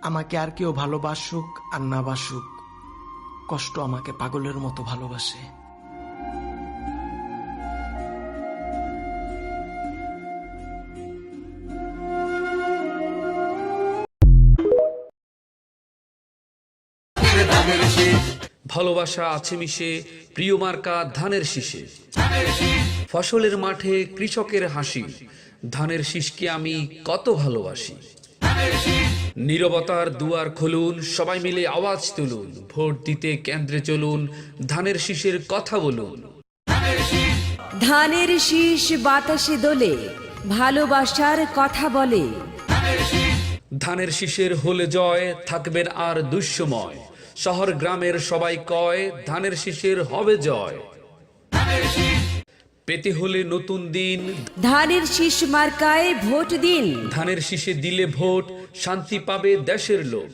আমাকে আর কেউ ভালোবাসুক আর না বাসুক, কষ্ট আমাকে পাগলের মতো ভালোবাসে। ভালোবাসা আছে মিশে, প্রিয় মার্কা ধানের শীষে। ফসলের মাঠে কৃষকের হাসি, ধানের শীষকে আমি কত ভালোবাসি। নীরবতার দুয়ার খুলুন, সবাই মিলে আওয়াজ তুলুন, ভোট দিতে কেন্দ্রে চলুন, ধানের শীষের কথা বলুন। ধানের শীষ বাতাসে দোলে, ভালোবাসার কথা বলে। ধানের শীষের হলে জয়, থাকবেন আর দুঃসময়। শহর গ্রামের সবাই কয়, ধানের শীষের হবে জয়। পেতে হলে নতুন দিন, ধানের শীষ মার্কায় ভোট দিন। ধানের শীষে দিলে ভোট, শান্তি পাবে দেশের লোক।